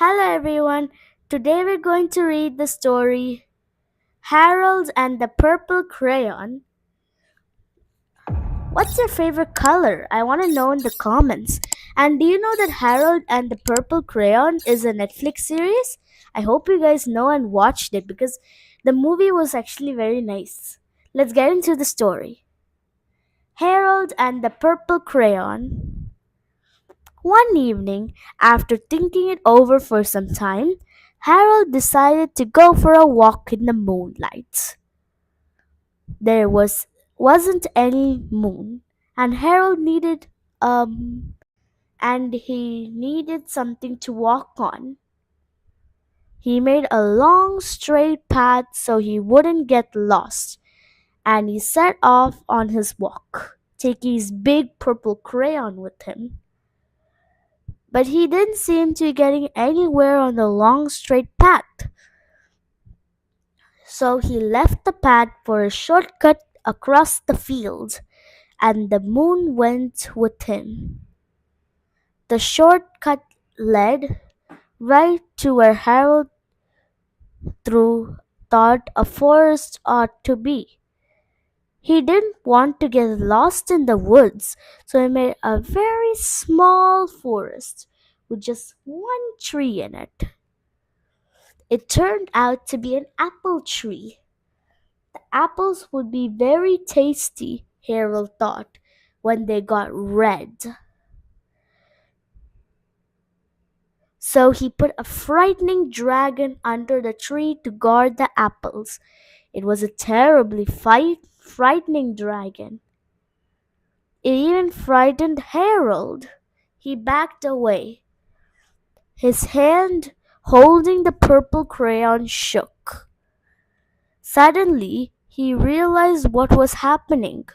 Hello everyone. Today we're going to read the story Harold and the Purple Crayon. What's your favorite color? I want to know in the comments. And do you know that Harold and the Purple Crayon is a Netflix series? I hope you guys know and watched it because the movie was actually very nice. Let's get into the story. Harold and the Purple Crayon. One evening, after thinking it over for some time, Harold decided to go for a walk in the moonlight. There wasn't any moon, and Harold needed and he needed something to walk on. He made a long straight path so he wouldn't get lost, and he set off on his walk, taking his big purple crayon with him. But he didn't seem to be getting anywhere on the long straight path. So he left the path for a shortcut across the field, and the moon went with him. The shortcut led right to where Harold through thought a forest ought to be. He didn't want to get lost in the woods, so he made a very small forest with just one tree in it. It turned out to be an apple tree. The apples would be very tasty, Harold thought, when they got red. So he put a frightening dragon under the tree to guard the apples. It was a terribly frightening dragon. It even frightened Harold. He backed away. His hand holding the purple crayon shook. Suddenly, he realized what was happening.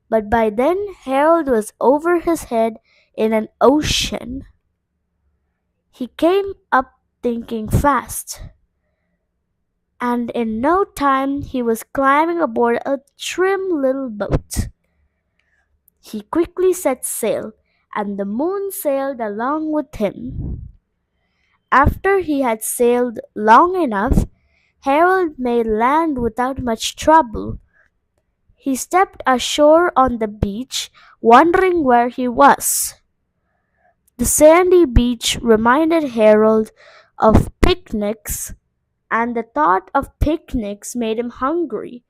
But by then, Harold was over his head in an ocean. He came up thinking fast, and in no time he was climbing aboard a trim little boat. He quickly set sail, and the moon sailed along with him. After he had sailed long enough, Harold made land without much trouble. He stepped ashore on the beach, wondering where he was. The sandy beach reminded Harold of picnics, and the thought of picnics made him hungry.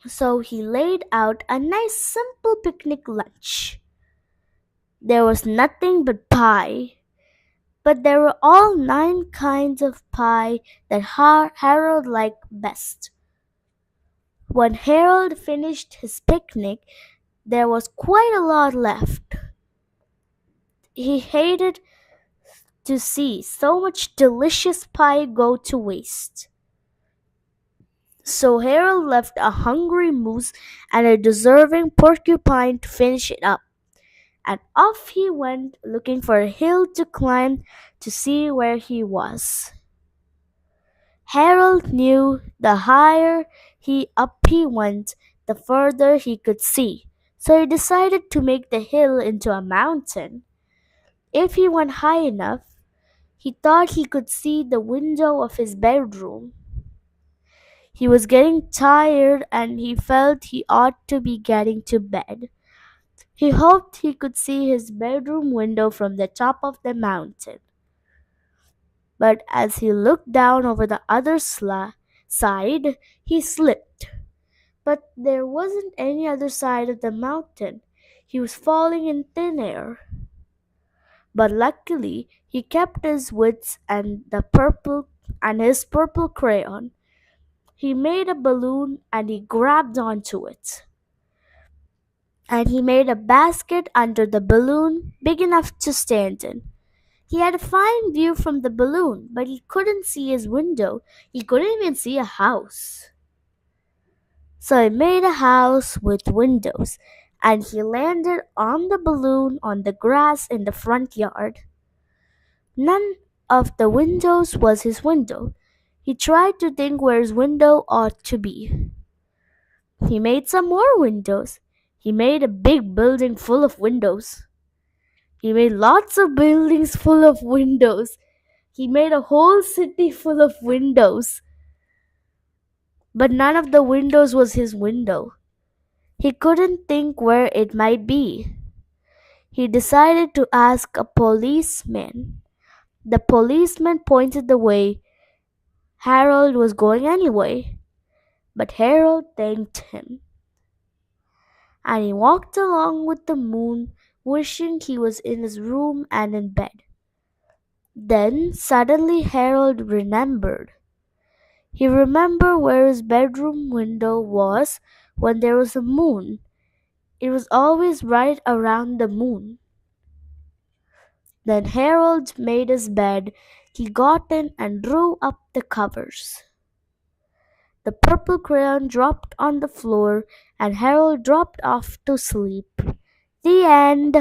So he laid out a nice simple picnic lunch. There was nothing but pie, but there were all 9 kinds of pie that Harold liked best. When Harold finished his picnic, there was quite a lot left. He hated to see so much delicious pie go to waste. So Harold left a hungry moose and a deserving porcupine to finish it up, and off he went looking for a hill to climb to see where he was. Harold knew the higher he went, the further he could see, so he decided to make the hill into a mountain. If he went high enough, he thought he could see the window of his bedroom. He was getting tired and he felt he ought to be getting to bed. He hoped he could see his bedroom window from the top of the mountain. But as he looked down over the other side, he slipped. But there wasn't any other side of the mountain. He was falling in thin air. But luckily, he kept his wits and his purple crayon. He made a balloon and he grabbed onto it. And he made a basket under the balloon big enough to stand in. He had a fine view from the balloon, but he couldn't see his window. He couldn't even see a house. So he made a house with windows, and he landed on the balloon on the grass in the front yard. None of the windows was his window. He tried to think where his window ought to be. He made some more windows. He made a big building full of windows. He made lots of buildings full of windows. He made a whole city full of windows. But none of the windows was his window. He couldn't think where it might be. He decided to ask a policeman. The policeman pointed the way Harold was going anyway, but Harold thanked him, and he walked along with the moon, wishing he was in his room and in bed. Then suddenly Harold remembered. He remembered where his bedroom window was when there was a moon. It was always right around the moon. Then Harold made his bed. He got in and drew up the covers. The purple crayon dropped on the floor and Harold dropped off to sleep. The end.